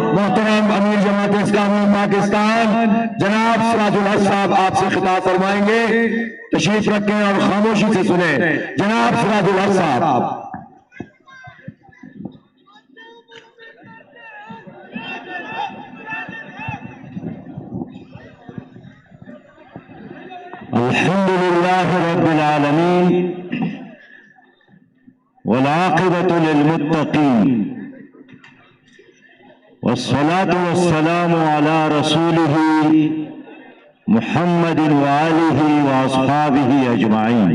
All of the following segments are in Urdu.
محترم امیر جماعت اسلامی پاکستان جناب سراج الحق صاحب آپ سے خطاب فرمائیں گے، تشریف رکھیں اور خاموشی سے سنیں۔ جناب سراج الحق صاحب۔ الحمد للہ رب العالمین والعاقبۃ للمتقین والصلاة والسلام على رسوله محمد وآلہ وأصحابہ اجمعین۔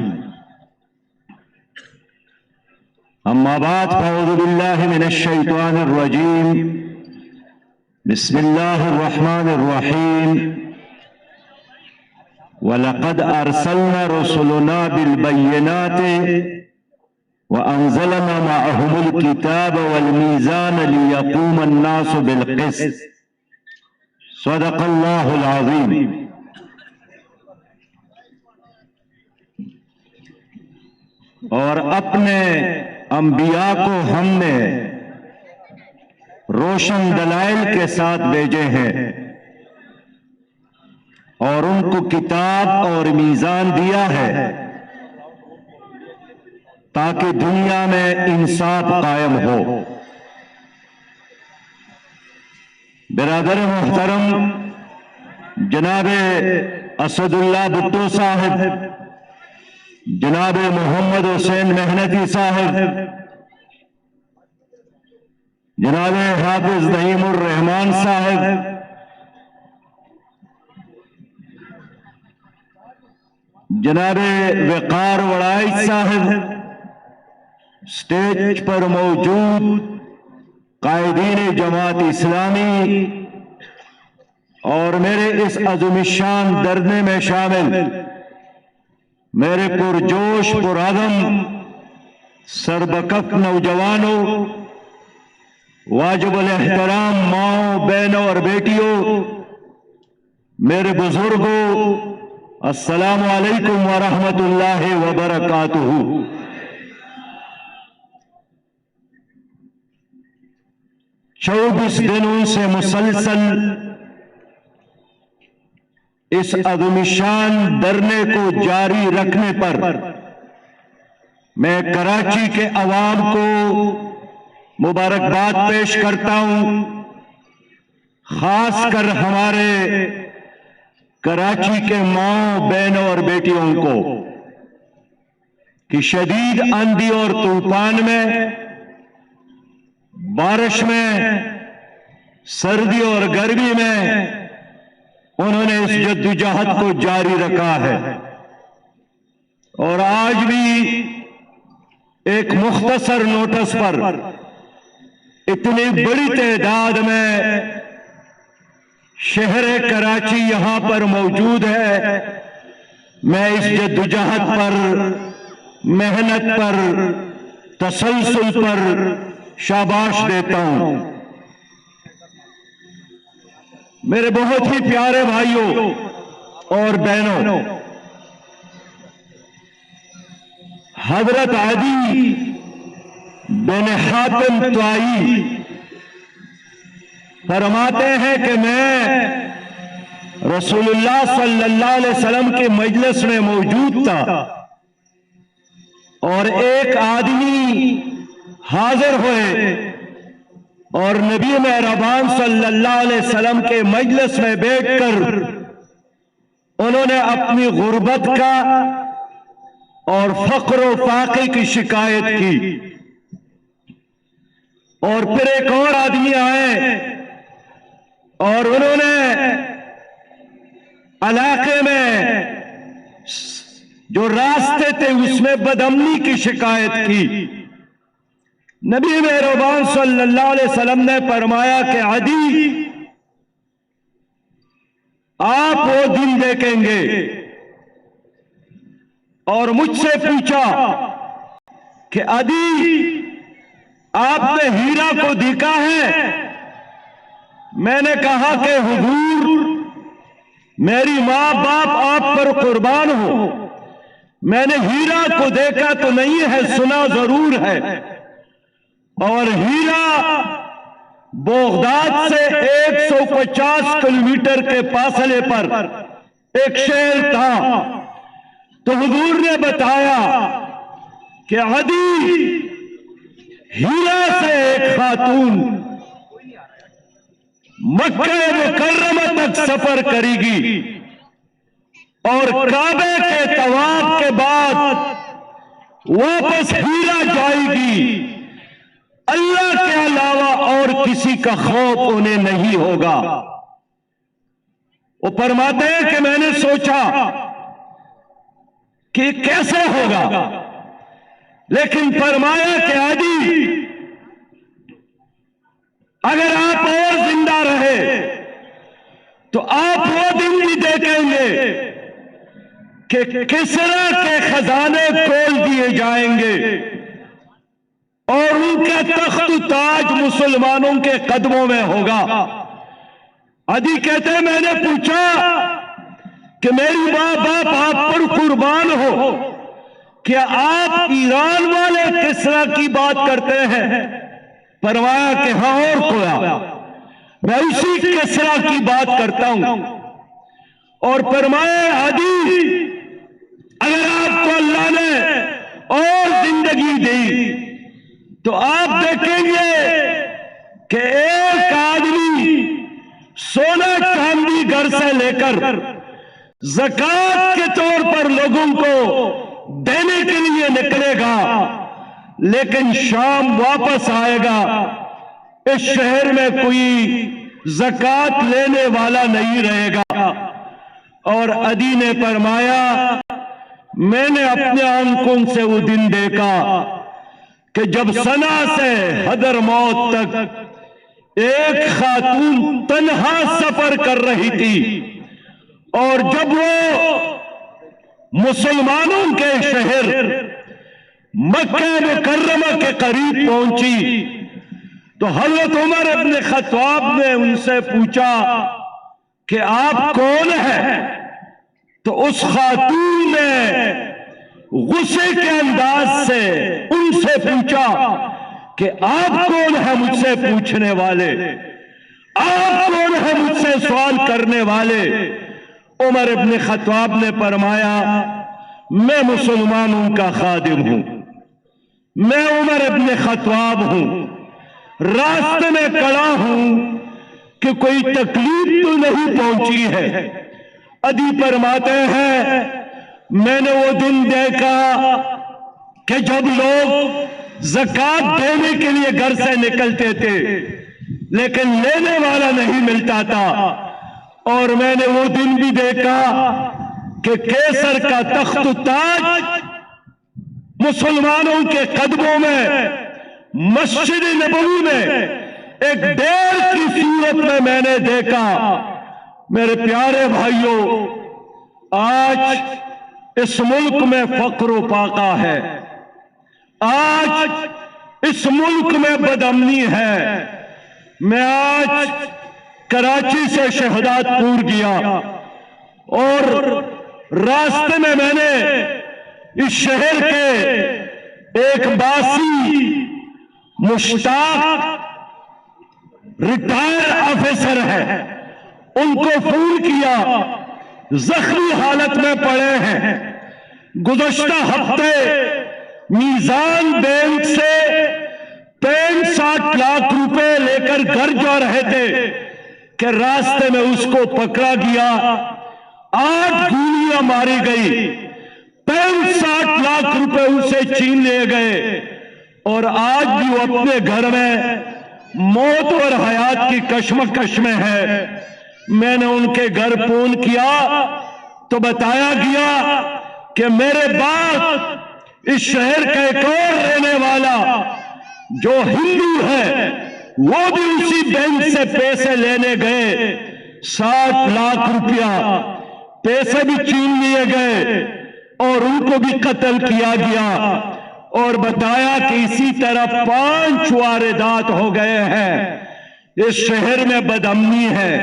اما بعد فاعوذ باللہ من الشیطان الرجیم، بسم اللہ الرحمن الرحیم۔ وَلَقَدْ أَرْسَلْنَا رُسُلُنَا بِالْبَيِّنَاتِ وَأَنزَلْنَا مَعَهُمُ الْكِتَابَ وَالْمِيزَانَ لِيَقُومَ النَّاسُ بِالْقِسْطِ صدق اللہ العظیم۔ اور اپنے انبیاء کو ہم نے روشن دلائل کے ساتھ بھیجے ہیں اور ان کو کتاب اور میزان دیا ہے تاکہ دنیا میں انصاف قائم ہو۔ برادر محترم جناب اسد اللہ بھٹو صاحب، جناب محمد حسین محنتی صاحب، جناب حافظ نعیم الرحمان صاحب، جناب وقار وڑائچ صاحب، سٹیج پر موجود قائدین جماعت اسلامی اور میرے اس عظیم الشان دھرنے میں شامل میرے پرجوش پرعزم سربکف نوجوانوں، واجب الاحترام ماؤں، بہنوں اور بیٹیوں، میرے بزرگوں، السلام علیکم ورحمۃ اللہ وبرکاتہ۔ چوبیس دنوں سے مسلسل اس عظیم الشان دھرنے کو جاری رکھنے پر میں کراچی کے عوام کو مبارکباد پیش کرتا ہوں، خاص کر ہمارے کراچی کے ماؤں، بہنوں اور بیٹیوں کو کہ شدید آندھی اور طوفان میں، بارش میں، سردی اور گرمی میں انہوں نے اس جدوجہد کو جاری رکھا ہے اور آج بھی ایک مختصر نوٹس پر اتنی بڑی تعداد میں شہر کراچی یہاں پر موجود ہے۔ میں اس جدوجہد پر، محنت پر، تسلسل پر شاباش دیتا ہوں۔ میرے بہت ہی پیارے بھائیوں اور بہنوں، حضرت عدی بن حاتم طائی فرماتے ہیں کہ میں رسول اللہ صلی اللہ علیہ وسلم کے مجلس میں موجود تھا اور ایک آدمی حاضر ہوئے اور نبی مہربان صلی اللہ علیہ وسلم کے مجلس میں بیٹھ کر انہوں نے اپنی غربت کا اور فقر و فاقے کی شکایت کی، اور پھر ایک اور آدمی آئے اور انہوں نے علاقے میں جو راستے تھے اس میں بدامنی کی شکایت کی۔ نبی مہربان صلی اللہ علیہ وسلم نے فرمایا کہ عدی، آپ وہ دن دیکھیں گے اور مجھ سے پوچھا کہ عدی آپ نے ہیرا کو دیکھا ہے؟ میں نے کہا کہ حضور میری ماں باپ آپ پر قربان ہو، میں نے ہیرا کو دیکھا تو نہیں ہے، سنا ضرور ہے۔ اور ہیرا بغداد سے 150 کلومیٹر کے فاصلے پر ایک شہر تھا۔ تو حضور نے بتایا کہ عدی ہیرا سے ایک خاتون مکہ مکرمہ تک سفر کرے گی اور کعبے کے طواف کے بعد واپس ہیرا جائے گی، اللہ کے علاوہ اور کسی کا خوف انہیں نہیں ہوگا۔ وہ فرماتے ہیں کہ میں نے سوچا کہ کیسے ہوگا، لیکن فرمایا کہ عدی اگر آپ اور زندہ رہے تو آپ وہ دن بھی دیکھیں گے کہ کسرا کے خزانے کھول دیے جائیں گے اور ان کا تخت و تاج مسلمانوں کے قدموں میں ہوگا۔ عدی کہتے ہیں میں نے پوچھا کہ میری ماں باپ آپ پر قربان ہو، کیا آپ ایران والے کسرا کی بات کرتے ہیں؟ فرمایا کہ ہاں، اور کویا، میں اسی کسرا کی بات کرتا ہوں۔ اور فرمایا عدی اگر آپ کو اللہ نے اور زندگی دی تو آپ دیکھیں گے کہ ایک آدمی سونا چاندی گھر سے لے کر زکات کے طور پر لوگوں کو دینے کے لیے نکلے گا، لیکن شام واپس آئے گا، اس شہر میں کوئی زکات لینے والا نہیں رہے گا۔ اور عدی نے فرمایا میں نے اپنے آنکھوں سے وہ دن دیکھا کہ جب صنع سے حضرموت تک ایک خاتون تنہا سفر کر رہی تھی، اور جب وہ مسلمانوں کے شہر مکہ مکرمہ کے قریب پہنچی تو حضرت عمر ابن خطاب نے ان سے پوچھا کہ آپ کون ہیں؟ تو اس خاتون نے غصے کے انداز سے ان سے پوچھا کہ آپ کون ہیں مجھ سے پوچھنے والے، آپ کون ہیں مجھ سے سوال کرنے والے؟ عمر ابن خطاب نے فرمایا میں مسلمانوں کا خادم ہوں، میں عمر ابن خطاب ہوں، راستے میں کھڑا ہوں کہ کوئی تکلیف تو نہیں پہنچی ہے۔ عدی فرماتے ہیں میں نے وہ دن دیکھا کہ جب لوگ زکات دینے کے لیے گھر سے نکلتے تھے لیکن لینے والا نہیں ملتا تھا، اور میں نے وہ دن بھی دیکھا کہ کیسر کا تخت و تاج مسلمانوں کے قدموں میں مسجد نبوی میں ایک ڈیر کی صورت میں نے دیکھا۔ میرے پیارے بھائیوں، آج اس ملک میں فقر و فاقہ ہے، آج اس ملک میں بدامنی ہے۔ میں آج کراچی سے شہداد پور گیا اور راستے میں نے اس شہر کے ایک باسی مشتاق ریٹائر آفیسر ہے، ان کو فون کیا، زخمی حالت میں پڑے ہیں۔ گزشتہ ہفتے میزان بینک سے 65 لاکھ روپے لے کر گھر جا رہے تھے کہ راستے میں اس کو پکڑا گیا، 8 گولیاں ماری گئی، 65 لاکھ روپے اسے چھین لیے گئے، اور آج بھی وہ اپنے گھر میں موت اور حیات کی کشمکش میں ہے۔ میں نے ان کے گھر فون کیا تو بتایا گیا کہ میرے بعد اس شہر کا ایک اور رہنے والا جو ہندو ہے وہ بھی اسی بینک سے پیسے لینے گئے، 60 لاکھ روپیہ پیسے بھی چھین لیے گئے۔ اور ان کو بھی قتل کیا گیا، اور بتایا کہ اسی طرح 5 واردات ہو گئے ہیں۔ اس شہر میں بدامنی ہے،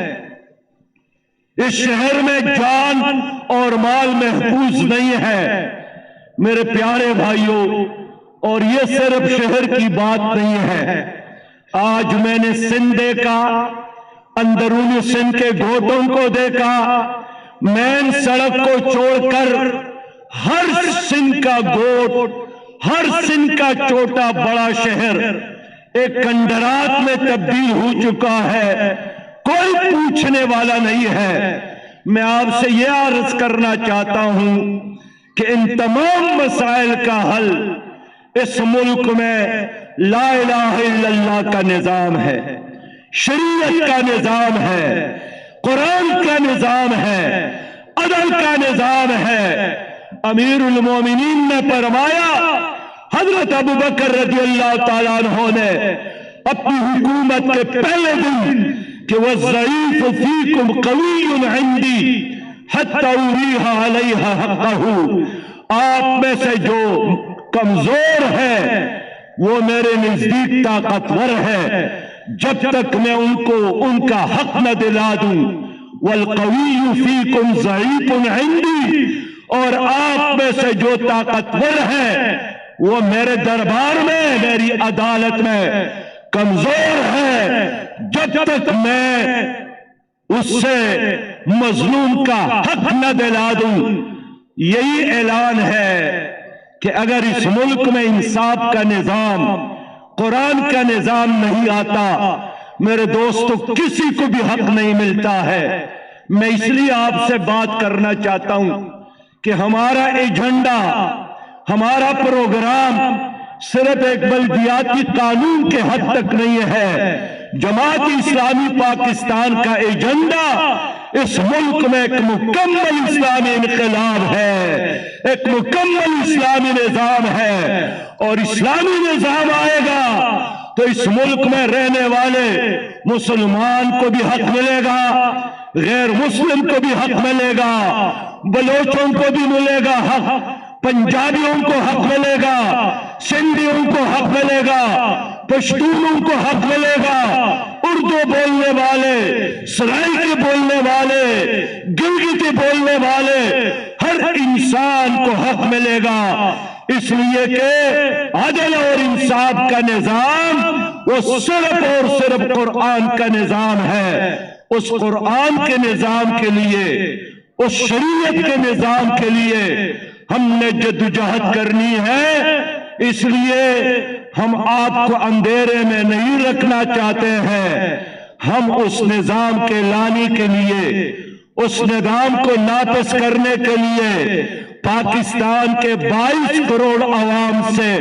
اس شہر میں جان اور مال محفوظ نہیں ہے میرے پیارے بھائیوں۔ اور یہ صرف شہر کی بات نہیں ہے، آج میں نے سندھ دیکھا، اندرونی سندھ کے گھوٹوں کو دیکھا، مین سڑک کو چھوڑ کر ہر سندھ کا گھوٹ، ہر سندھ کا چھوٹا بڑا شہر ایک کھنڈرات میں تبدیل ہو چکا ہے، کوئی پوچھنے والا نہیں ہے۔ میں آپ سے یہ عرض کرنا چاہتا ہوں کہ ان تمام مسائل کا حل اس ملک میں لا الہ الا اللہ کا نظام ہے، شریعت کا نظام ہے، قرآن کا نظام ہے، عدل کا نظام ہے۔ امیر المومنین نے فرمایا، حضرت ابوبکر رضی اللہ تعالیٰ عنہ نے اپنی حکومت کے پہلے دن کہ وَالضَّعِيفُ فِيكُمْ قَوِيٌّ عِنْدِي حَتَّى أُرِيهَ عَلَيْهَا حَقَّهُ، آپ میں سے جو کمزور ہے وہ میرے نزدیک طاقتور ہے جب تک میں ان کو ان کا حق نہ دلا دوں۔ وَالْقَوِيُّ فِيكُمْ ضَعِيفٌ عِنْدِي، اور آپ میں سے جو طاقتور ہے وہ میرے دربار میں، میری عدالت میں کمزور ہے جب تک میں اس سے مظلوم کا حق نہ دلا دوں۔ یہی اعلان ہے کہ اگر اس ملک میں انصاف کا نظام، قرآن کا نظام نہیں آتا، میرے دوستو کسی کو بھی حق نہیں ملتا ہے۔ میں اس لیے آپ سے بات کرنا چاہتا ہوں کہ ہمارا ایجنڈا، ہمارا پروگرام صرف ایک بلدیاتی قانون کے حد تک نہیں ہے۔ جماعت اسلامی پاکستان کا ایجنڈا اس ملک میں ایک مکمل اسلامی انقلاب ہے، ایک مکمل اسلامی نظام ہے، اور اسلامی نظام آئے گا تو اس ملک میں رہنے والے مسلمان کو بھی حق ملے گا، غیر مسلم کو بھی حق ملے گا، بلوچوں کو بھی ملے گا حق، پنجابیوں کو حق ملے گا، سندھیوں کو حق ملے گا، پشتونوں کو حق ملے گا، اردو بولنے والے، سرائیکی بولنے والے، گلگتی بولنے والے، ہر انسان کو حق ملے گا، اس لیے کہ عدل اور انصاف کا نظام وہ صرف اور صرف قرآن کا نظام ہے۔ اس قرآن کے نظام کے لیے، اس شریعت کے نظام کے لیے ہم نے جدوجہد کرنی ہے۔ اس لیے ہم آپ کو اندھیرے میں نہیں رکھنا چاہتے ہیں، ہم اس نظام کے لانے کے لیے، اس نظام کو نافذ کرنے کے لیے پاکستان کے 22 کروڑ عوام سے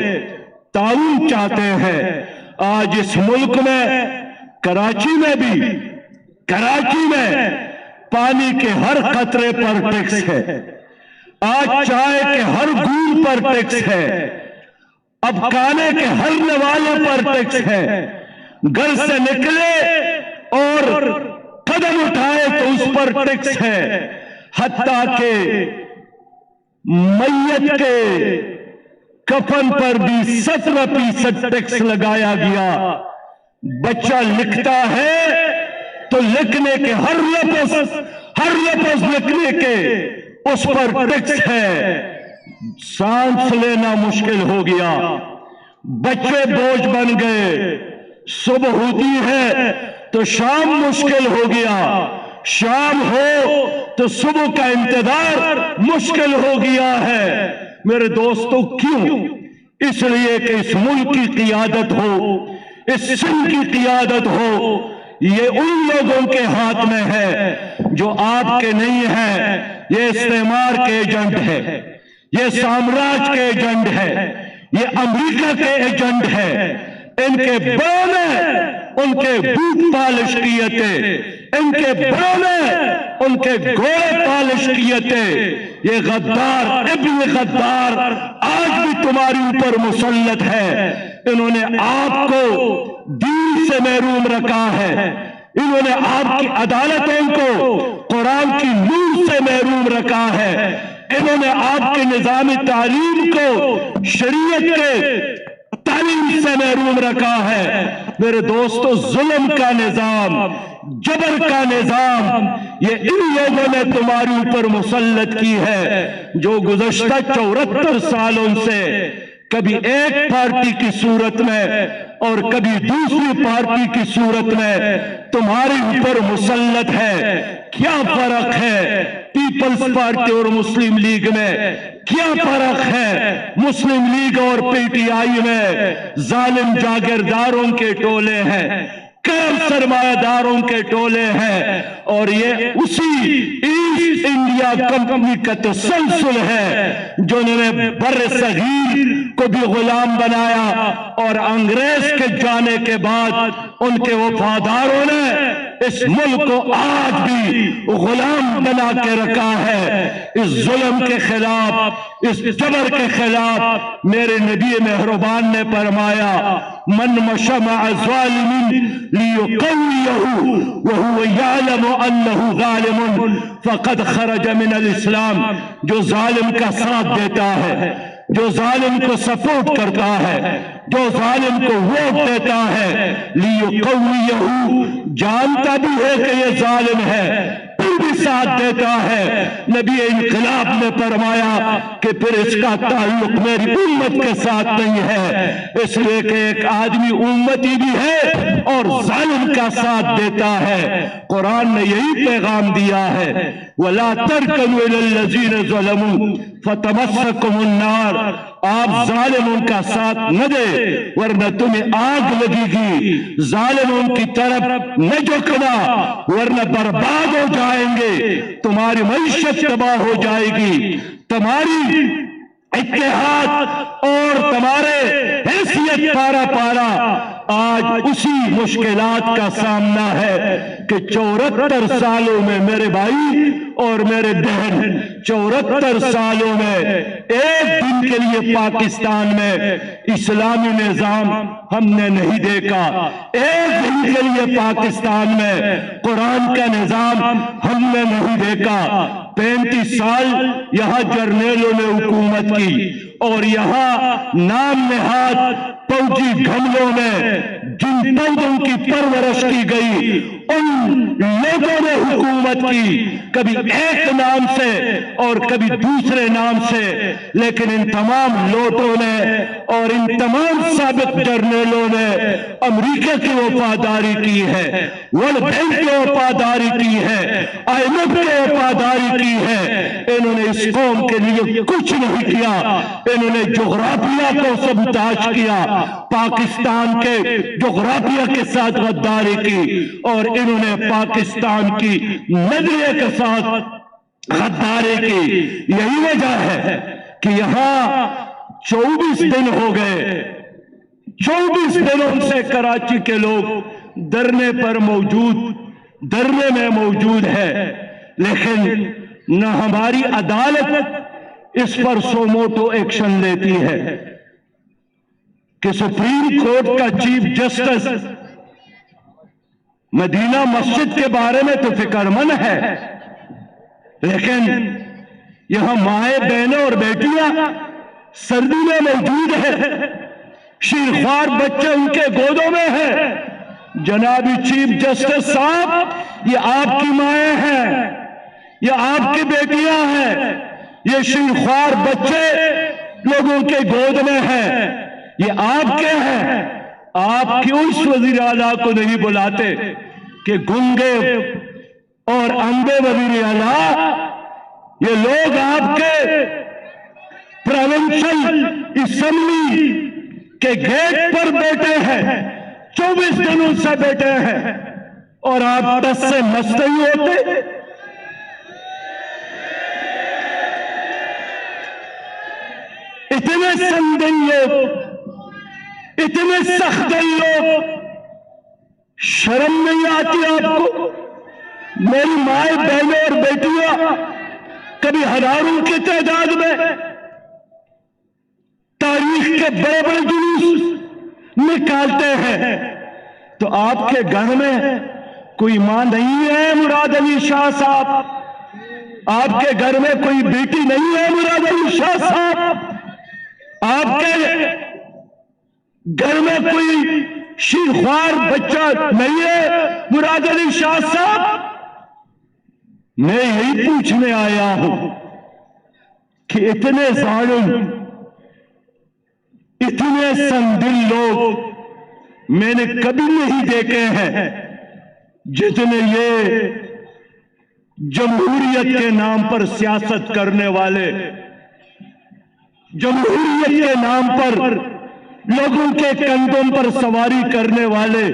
تعاون چاہتے ہیں۔ آج اس ملک میں، کراچی میں بھی، کراچی میں پانی کے ہر قطرے پر ٹیکس ہے، آج چائے کے ہر گھونٹ پر ٹیکس ہے، اب کھانے کے ہر نوالے پر ٹیکس ہے، گھر سے نکلے اور قدم اٹھائے تو اس پر ٹیکس ہے، حتیٰ کہ میت کے کفن پر بھی 17% ٹیکس لگایا گیا۔ بچہ لکھتا ہے تو لکھنے کے ہر لفظ لکھنے کے اس پر ٹیکس ہے، سانس لینا مشکل ہو گیا، بچے بوجھ بن گئے، صبح ہوتی ہے تو شام مشکل ہو گیا، شام ہو تو صبح کا انتظار مشکل ہو گیا ہے۔ میرے دوستو کیوں؟ اس لیے کہ اس ملک کی قیادت ہو، اس سندھ کی قیادت ہو، یہ ان لوگوں کے ہاتھ میں ہے جو آپ کے نہیں ہیں۔ یہ استعمار کے ایجنٹ ہے، یہ سامراج کے ایجنٹ ہے، یہ امریکہ کے ایجنٹ ہے۔ ان کے بڑوں نے ان کے بوٹ پالش کیے تھے، ان کے بڑوں نے ان کے گھوڑے پالش کیے تھے۔ یہ غدار ابن غدار آج بھی تمہاری اوپر مسلط ہے۔ انہوں نے آپ کو دین سے محروم رکھا ہے، انہوں نے آپ کی عدالتوں کو قرآن کی نور سے محروم رکھا ہے۔ انہوں نے آپ کے نظام تعلیم کو شریعت کے تعلیم سے محروم رکھا ہے۔ میرے دوستو، ظلم کا نظام، جبر کا نظام، یہ ان لوگوں نے تمہاری اوپر مسلط کی ہے جو گزشتہ 74 سالوں سے کبھی ایک پارٹی کی صورت میں اور کبھی دوسری پارٹی کی صورت میں تمہارے اوپر مسلط ہے۔ کیا فرق ہے پیپلز پارٹی اور مسلم لیگ میں؟ کیا فرق ہے مسلم لیگ اور پی ٹی آئی میں؟ ظالم جاگیرداروں کے ٹولے ہیں، کم سرمایہ داروں کے ٹولے ہیں، اور یہ اسی ایسٹ انڈیا کمپنی کا تسلسل ہے جنہوں نے بر صغیر کو بھی غلام بنایا، اور انگریز کے جانے کے بعد ان کے وفاداروں نے اس ملک کو آج بھی غلام بنا کے رکھا ہے۔ اس ظلم کے خلاف، اس جبر کے خلاف میرے نبی مہربان نے فرمایا، من مشى مع ظالم ليقويه وهو يعلم انه ظالم فقد خرج من الاسلام۔ جو ظالم کا ساتھ دیتا ہے، جو ظالم کو سپورٹ کرتا ہے، جو ظالم کو ووٹ دیتا ہے، ليقويه، جانتا بھی ہے کہ یہ ظالم ہے، پھر بھی ساتھ دیتا ہے۔ نبی انقلاب نے فرمایا کہ پھر اس کا تعلق میری امت کے ساتھ نہیں ہے، اس لیے کہ ایک آدمی امتی بھی ہے اور ظالم کا ساتھ دیتا ہے۔ قرآن نے یہی پیغام دیا ہے، وَلَا تَرْكَنُوا إِلَى الَّذِينَ ظَلَمُوا فَتَمَسَّكُمُ النَّارُ، آپ ظالموں کا ساتھ نہ دے ورنہ تمہیں آگ لگے گی۔ ظالموں کی طرف نہ جھکنا ورنہ برباد ہو جائیں گے، تمہاری معیشت تباہ ہو جائے گی، تمہاری اتحاد اور تمہارے حیثیت پارا پارا۔ آج اسی مشکلات کا سامنا ہے کہ 74 سالوں میں میرے بھائی اور میرے بہن، 74 سالوں میں ایک دن کے لیے پاکستان میں اسلامی نظام ہم نے نہیں دیکھا، ایک دن کے لیے پاکستان میں قرآن کا نظام ہم نے نہیں دیکھا۔ 35 سال یہاں جرنیلوں نے حکومت کی، اور یہاں نام نہاد فوجی گھملوں میں جن پودوں کی پرورش کی گئی ان لوگوں نے حکومت کی، کبھی ایک نام سے اور کبھی دوسرے نام سے، لیکن ان تمام لوٹوں نے اور ان تمام سابق جرنیلوں نے امریکہ کی وفاداری کی ہے، ورلڈ بینک کی وفاداری کی ہے، IMF کی وفاداری کی ہے۔ انہوں نے اس قوم کے لیے کچھ نہیں کیا، انہوں نے جغرافیہ کو سبوتاژ کیا، پاکستان کے جغرافیہ کے ساتھ غداری کی، اور انہوں نے پاکستان کی نظریے کے ساتھ غداری کی۔ یہی وجہ ہے کہ یہاں 24 دن ہو گئے، 24 دنوں سے کراچی کے لوگ دھرنے پر دھرنے میں موجود ہے، لیکن نہ ہماری عدالت اس پر سو موٹو ایکشن لیتی ہے کہ سپریم کورٹ کا چیف جسٹس مدینہ مسجد کے بارے میں تو فکر مند ہے، لیکن یہاں مائیں بہنیں اور بیٹیاں سردی میں موجود ہیں، شیرخوار بچے ان کے گودوں میں ہیں۔ جنابی چیف جسٹس صاحب، یہ آپ کی مائیں ہیں، یہ آپ کی بیٹیاں ہیں، یہ شیرخوار بچے لوگوں کے گود میں ہیں، یہ آپ کے ہیں۔ آپ کیوں اس وزیر اعلیٰ کو نہیں بلاتے کہ گنگے اور اندھے وزیر اعلیٰ، یہ لوگ آپ کے پروونشل اسمبلی کے گیٹ پر بیٹھے ہیں، 24 دنوں سے بیٹھے ہیں، اور آپ دس سے مست ہی ہوتے۔ اتنے سندل لوگ، اتنے سخت لوگ، شرم نہیں آتی آپ کو؟ میری مائیں بہنیں اور بیٹیاں کبھی ہزاروں کی تعداد میں تاریخ کے بڑے بڑے جلوس نکالتے ہیں، تو آپ کے گھر میں کوئی ماں نہیں ہے؟ مراد علی شاہ صاحب، آپ کے گھر میں کوئی بیٹی نہیں ہے مراد علی شاہ صاحب؟ آپ کے گھر میں کوئی شیرخوار بچہ نہیں ہے مراد علی شاہ صاحب؟ میں یہی پوچھنے آیا ہوں کہ اتنے ظالم، اتنے سنگدل لوگ میں نے کبھی نہیں دیکھے ہیں جتنے یہ جمہوریت کے نام پر سیاست کرنے والے، جمہوریت کے نام پر لوگوں کے کندھوں پر سواری کرنے والے،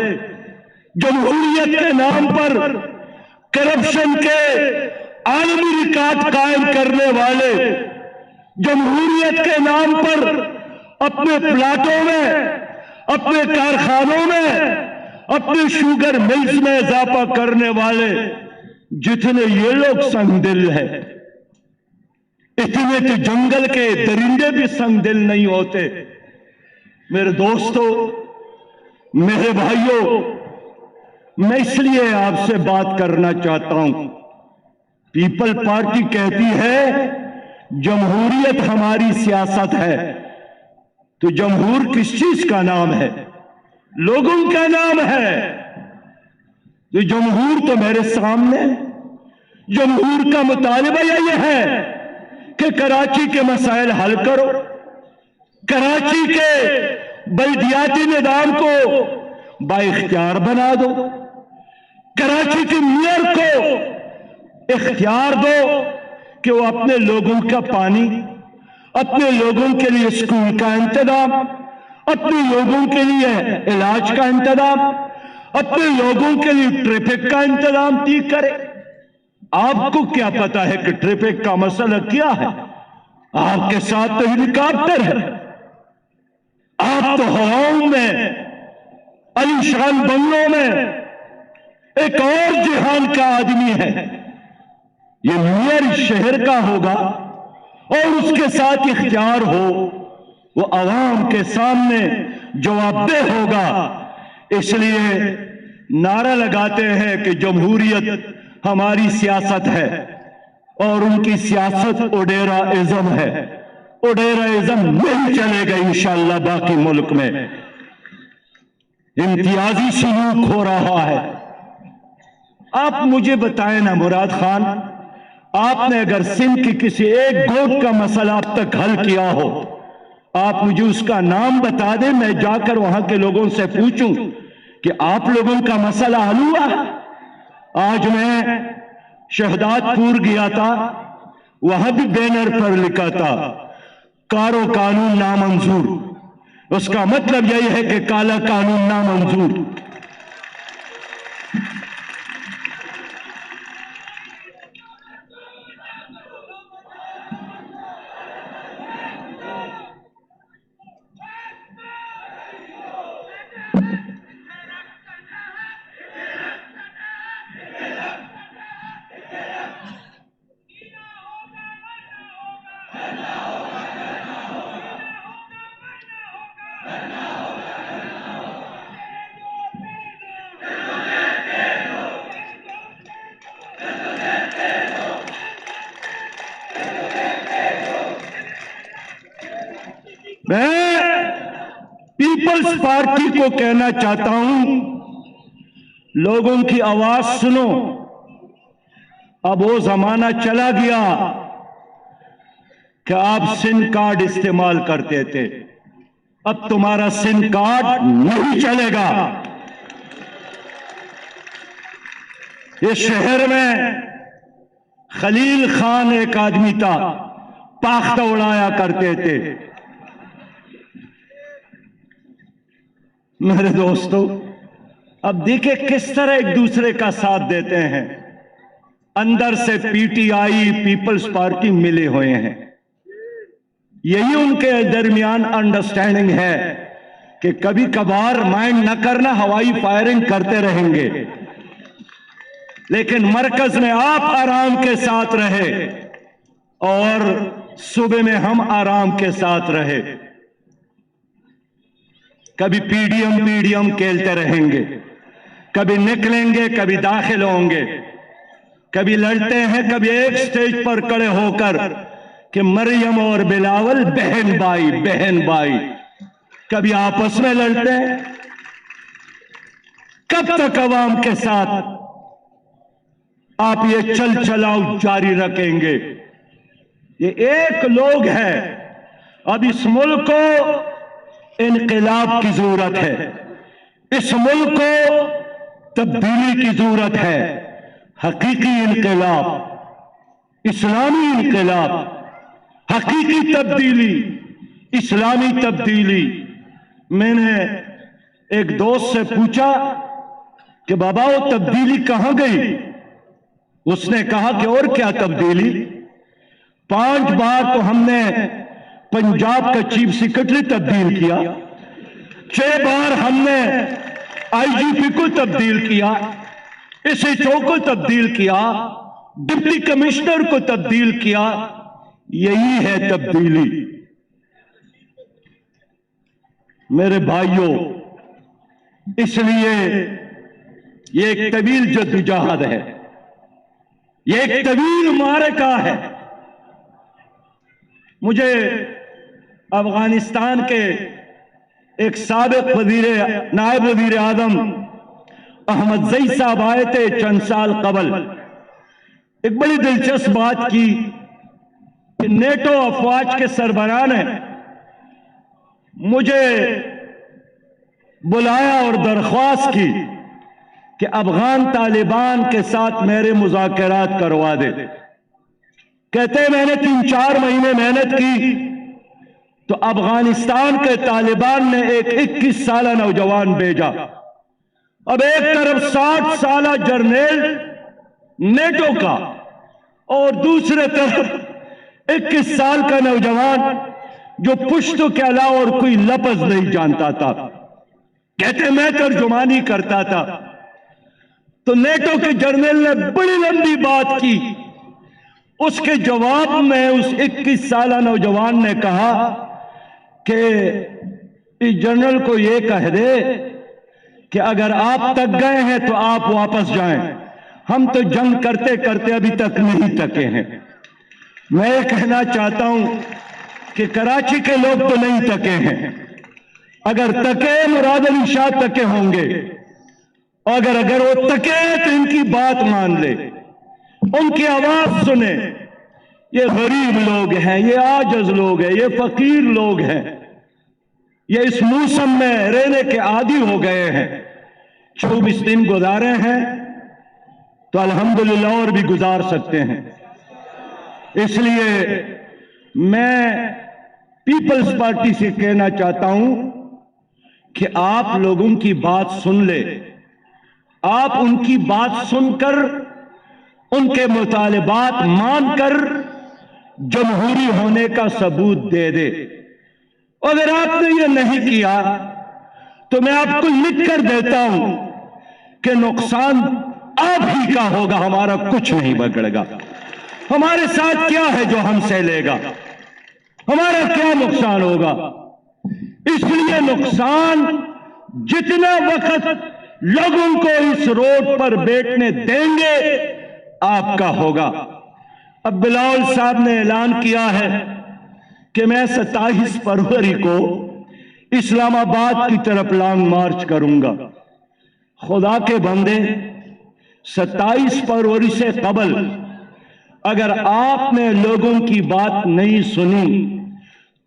جمہوریت کے نام پر کرپشن کے عالمی ریکارڈ قائم کرنے والے، جمہوریت کے نام پر اپنے پلاٹوں میں، اپنے کارخانوں میں، اپنے شوگر ملز میں اضافہ کرنے والے جتنے یہ لوگ سنگ دل ہیں، اتنے تو جنگل کے درندے بھی سنگ دل نہیں ہوتے۔ میرے دوستو، میرے بھائیوں، میں اس لیے آپ سے بات کرنا چاہتا ہوں۔ پیپل پارٹی کہتی ہے جمہوریت ہماری سیاست ہے، تو جمہور کس چیز کا نام ہے؟ لوگوں کا نام ہے۔ تو جمہور تو میرے سامنے، جمہور کا مطالبہ یہ ہے کہ کراچی کے مسائل حل کرو، کراچی کے بلدیاتی نظام کو بااختیار بنا دو، کراچی کے میئر کو اختیار دو کہ وہ اپنے لوگوں کا پانی، اپنے لوگوں کے لیے اسکول کا انتظام، اپنے لوگوں کے لیے علاج کا انتظام، اپنے لوگوں کے لیے ٹریفک کا انتظام ٹھیک کرے۔ آپ کو کیا پتا ہے کہ ٹریفک کا مسئلہ کیا ہے؟ آپ کے ساتھ تو ہیلی کاپٹر ہے، آپ تو ہواؤں میں، علی شان بنگلوں میں ایک اور جہان کا آدمی ہے۔ یہ میئر شہر کا ہوگا اور اس کے ساتھ اختیار ہو، وہ عوام کے سامنے جواب دہ ہوگا۔ اس لیے نعرہ لگاتے ہیں کہ جمہوریت ہماری سیاست ہے، اور ان کی سیاست اوڈیرا ازم ہے۔ اوڈیرا ازم نہیں چلے گا انشاءاللہ باقی ملک میں۔ امتیازی سلوک ہو رہا ہے۔ آپ مجھے بتائیں نا مراد خان، آپ نے اگر سندھ کی کسی ایک گوٹ کا مسئلہ اب تک حل کیا ہو، آپ مجھے اس کا نام بتا دیں، میں جا کر وہاں کے لوگوں سے پوچھوں کہ آپ لوگوں کا مسئلہ حل ہوا؟ آج میں شہداد پور گیا تھا، وہاں بھی بینر پر لکھا تھا کارو قانون نامنظور۔ اس کا مطلب یہی ہے کہ کالا قانون نامنظور۔ میں پیپلز پارٹی کو کہنا چاہتا ہوں، لوگوں کی آواز سنو۔ اب وہ زمانہ چلا گیا کہ آپ سن کارڈ استعمال کرتے تھے، اب تمہارا سن کارڈ نہیں چلے گا۔ اس شہر میں خلیل خان ایک آدمی تھا، پاختہ اڑایا کرتے تھے۔ میرے دوستو، اب دیکھیں کس طرح ایک دوسرے کا ساتھ دیتے ہیں۔ اندر سے P T I, Peoples Party ملے ہوئے ہیں۔ یہی ان کے درمیان انڈرسٹینڈنگ ہے کہ کبھی کبھار مائنڈ نہ کرنا، ہوائی فائرنگ کرتے رہیں گے، لیکن مرکز میں آپ آرام کے ساتھ رہے اور صوبے میں ہم آرام کے ساتھ رہے۔ کبھی پی ڈی ایم کھیلتے رہیں گے، کبھی نکلیں گے، کبھی داخل ہوں گے، کبھی لڑتے ہیں، کبھی ایک سٹیج پر کھڑے ہو کر کہ مریم اور بلاول بہن بھائی، کبھی آپس میں لڑتے ہیں۔ کب تک عوام کے ساتھ آپ یہ چل چلاؤ جاری رکھیں گے؟ یہ ایک لوگ ہے۔ اب اس ملک کو انقلاب کی ضرورت ہے، اس ملک کو تبدیلی کی ضرورت ہے، حقیقی انقلاب، اسلامی انقلاب، حقیقی تبدیلی، اسلامی تبدیلی۔ میں نے ایک دوست سے پوچھا کہ بابا وہ تبدیلی کہاں گئی؟ اس نے کہا کہ اور کیا تبدیلی؟ 5 بار تو ہم نے پنجاب کا چیف سیکرٹری تبدیل کیا، 6 بار ہم نے آئی جی پی کو تبدیل کیا، ایس ایچ او کو تبدیل کیا، ڈپٹی کمشنر کو تبدیل کیا۔ یہی ہے تبدیلی۔ میرے بھائیوں، اس لیے یہ ایک طویل جدوجہد ہے، یہ ایک طویل معرکہ ہے۔ مجھے افغانستان کے ایک سابق نائب وزیر اعظم احمد زئی صاحب آئے تھے چند سال قبل، ایک بڑی دلچسپ بات کی کہ نیٹو افواج کے سربراہ نے مجھے بلایا اور درخواست کی کہ افغان طالبان کے ساتھ میرے مذاکرات کروا دے۔ کہتے ہیں میں نے 3-4 مہینے محنت کی تو افغانستان کے طالبان نے ایک 21 سالہ نوجوان بھیجا۔ اب ایک طرف 60 سالہ جرنیل نیٹو کا اور دوسرے طرف 21 سال کا نوجوان جو پشتو کے علاوہ اور کوئی لفظ نہیں جانتا تھا۔ کہتے میں ترجمانی کرتا تھا۔ تو نیٹو کے جرنیل نے بڑی لمبی بات کی، اس کے جواب میں اس 21 سالہ نوجوان نے کہا کہ اس جنرل کو یہ کہہ دے کہ اگر آپ تک گئے ہیں تو آپ واپس جائیں، ہم تو جنگ کرتے کرتے ابھی تک نہیں تکے ہیں۔ میں یہ کہنا چاہتا ہوں کہ کراچی کے لوگ تو نہیں تکے ہیں، اگر تکے مراد علی شاہ تکے ہوں گے، اگر وہ تکے تو ان کی بات مان لے، ان کی آواز سنے۔ یہ غریب لوگ ہیں، یہ عاجز لوگ ہیں، یہ فقیر لوگ ہیں، یہ اس موسم میں رہنے کے عادی ہو گئے ہیں۔ 24 دن گزارے ہیں تو الحمدللہ اور بھی گزار سکتے ہیں۔ اس لیے میں پیپلز پارٹی سے کہنا چاہتا ہوں کہ آپ لوگوں کی بات سن لے، آپ ان کی بات سن کر ان کے مطالبات مان کر جمہوری ہونے کا ثبوت دے دے۔ اگر آپ نے یہ نہیں کیا تو میں آپ کو لکھ کر دیتا ہوں کہ نقصان آپ ہی کا ہوگا، ہمارا کچھ نہیں بگڑے گا۔ ہمارے ساتھ کیا ہے جو ہم سے لے گا؟ ہمارا کیا نقصان ہوگا؟ اس لیے نقصان جتنا وقت لوگوں کو اس روڈ پر بیٹھنے دیں گے آپ کا ہوگا۔ اب بلاول صاحب نے اعلان کیا ہے کہ میں 27 فروری کو اسلام آباد کی طرف لانگ مارچ کروں گا۔ خدا کے بندے، 27 فروری سے قبل اگر آپ نے لوگوں کی بات نہیں سنی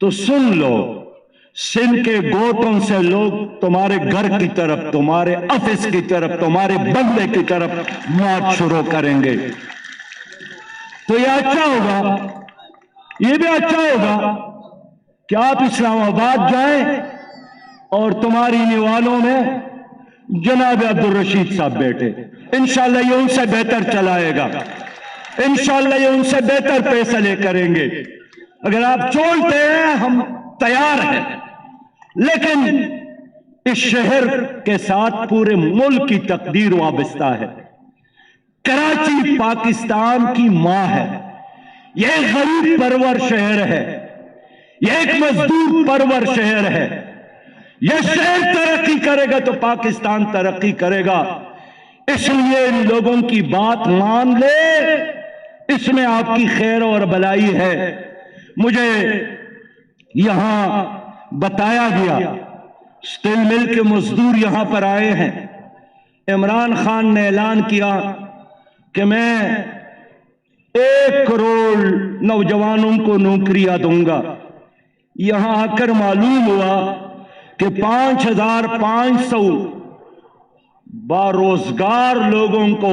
تو سن لو، سندھ کے گوٹوں سے لوگ تمہارے گھر کی طرف، تمہارے آفس کی طرف، تمہارے بنگلے کی طرف مارچ شروع کریں گے۔ تو یہ اچھا ہوگا، یہ بھی اچھا ہوگا کہ آپ اسلام آباد جائیں اور تمہاری نیوالوں میں جناب عبدالرشید صاحب بیٹھے، انشاءاللہ یہ ان سے بہتر چلائے گا، انشاءاللہ یہ ان سے بہتر فیصلے کریں گے۔ اگر آپ چھوڑتے ہیں ہم تیار ہیں، لیکن اس شہر کے ساتھ پورے ملک کی تقدیر وابستہ ہے۔ کراچی پاکستان کی ماں ہے، یہ ایک غریب پرور شہر ہے، یہ ایک مزدور پرور شہر ہے۔ یہ شہر ترقی کرے گا تو پاکستان ترقی کرے گا۔ اس لیے ان لوگوں کی بات مان لے، اس میں آپ کی خیر اور بلائی ہے۔ مجھے یہاں بتایا گیا اسٹیل مل کے مزدور یہاں پر آئے ہیں، عمران خان نے اعلان کیا کہ میں 1 کروڑ نوجوانوں کو نوکریاں دوں گا۔ یہاں آ کر معلوم ہوا کہ 5500 باروزگار لوگوں کو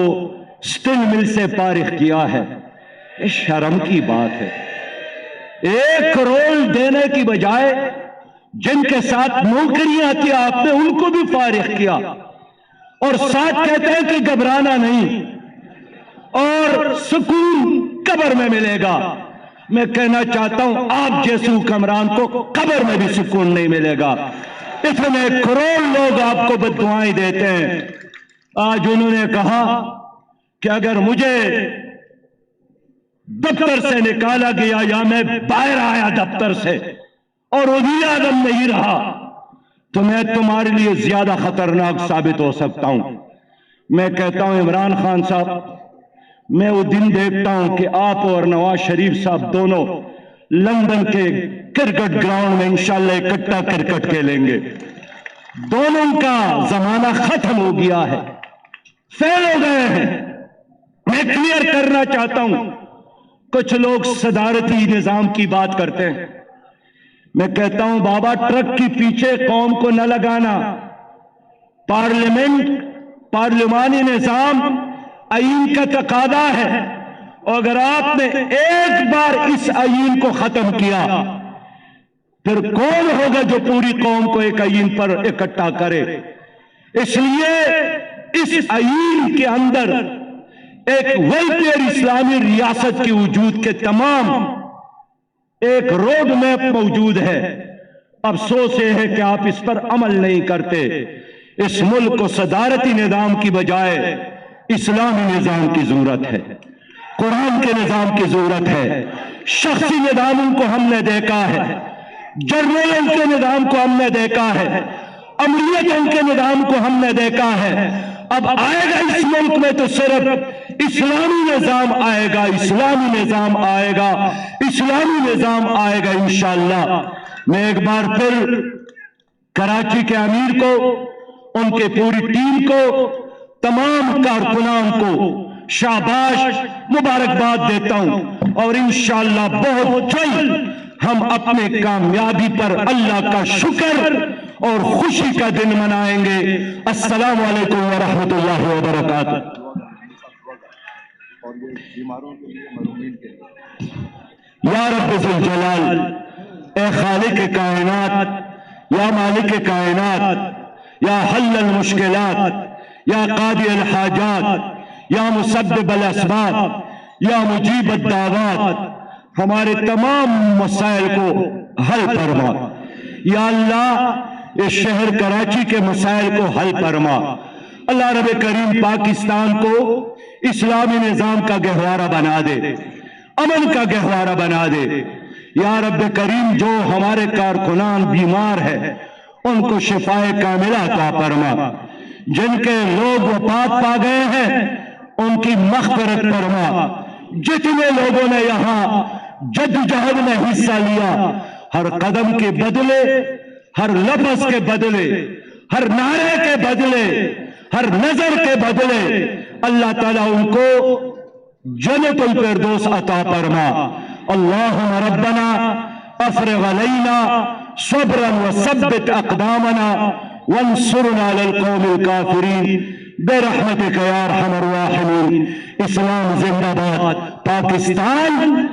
اسٹیل مل سے فارغ کیا ہے۔ یہ شرم کی بات ہے۔ 1 کروڑ دینے کی بجائے جن کے ساتھ نوکریاں تھی آپ نے ان کو بھی فارغ کیا، اور ساتھ کہتے ہیں کہ گھبرانا نہیں اور سکون قبر میں ملے گا۔ میں کہنا چاہتا ہوں آپ جیسے حکمران کو قبر میں بھی سکون نہیں ملے گا۔ اتنے کروڑ لوگ آپ کو بددعائیں دیتے ہیں۔ آج انہوں نے کہا کہ اگر مجھے دفتر سے نکالا گیا یا میں باہر آیا دفتر سے اور وزیر اعظم نہیں رہا تو میں تمہارے لیے زیادہ خطرناک ثابت ہو سکتا ہوں۔ میں کہتا ہوں عمران خان صاحب، میں وہ دن دیکھتا ہوں کہ آپ اور نواز شریف صاحب دونوں لندن کے کرکٹ گراؤنڈ میں انشاءاللہ اکٹھا کرکٹ کھیلیں گے۔ دونوں کا زمانہ ختم ہو گیا ہے، فیل ہو گئے ہیں۔ میں کلیئر کرنا چاہتا ہوں، کچھ لوگ صدارتی نظام کی بات کرتے ہیں۔ میں کہتا ہوں بابا ٹرک کی پیچھے قوم کو نہ لگانا۔ پارلیمانی نظام آئین کا تقاضا ہے، اور اگر آپ نے ایک بار اس آئین کو ختم کیا پھر کون ہوگا جو پوری قوم کو ایک آئین پر اکٹھا کرے؟ اس لیے اس آئین کے اندر ایک ویلفیئر اسلامی ریاست کی وجود کے تمام ایک روڈ میپ موجود ہے۔ افسوس یہ ہے کہ آپ اس پر عمل نہیں کرتے۔ اس ملک کو صدارتی نظام کی بجائے اسلامی نظام کی ضرورت ہے، قرآن کے نظام کی ضرورت ہے۔ شخصی نظاموں کو ہم نے دیکھا ہے، جرنیلوں کے نظام کو ہم نے دیکھا ہے، امریتوں کے نظام کو ہم نے دیکھا ہے۔ اب آئے گا اس ملک میں تو صرف اسلامی نظام آئے گا، اسلامی نظام آئے گا، اسلامی نظام آئے گا انشاءاللہ۔ میں ایک بار پھر کراچی کے امیر کو، ان کے پوری ٹیم کو، تمام کارکنان کو شاباش مبارکباد دیتا ہوں، اور انشاءاللہ بہت جلد ہم اپنے کامیابی پر اللہ کا شکر اور خوشی کا دن منائیں گے۔ السلام علیکم ورحمۃ اللہ وبرکاتہ۔ یا رب ذوالجلال، اے خالق کائنات، یا مالک کائنات، یا حل المشکلات، یا قاضی الحاجات، یا مسبب الاسباب، یا مجیب الدعوات، ہمارے تمام مسائل کو حل فرما۔ یا اللہ اس شہر کراچی کے مسائل کو حل فرما۔ اللہ رب کریم پاکستان کو اسلامی نظام کا گہوارہ بنا دے، امن کا گہوارہ بنا دے۔ یا رب کریم جو ہمارے کارکنان بیمار ہیں ان کو شفائے کاملہ عطا فرما، جن کے لوگ وفات پا گئے ہیں ان کی مغفرت فرما۔ جتنے لوگوں نے یہاں جدوجہد میں حصہ لیا، ہر قدم کے بدلے، ہر لفظ کے بدلے، ہر نعرے کے بدلے، ہر نظر کے بدلے اللہ تعالیٰ ان کو جنت الفردوس عطا فرما۔ اللہم ربنا افرغ علینا صبرا وثبت اقدامنا وانصرنا علی القوم الکافرین برحمتک یا ارحم الراحمین۔ اسلام زندہ باد، پاکستان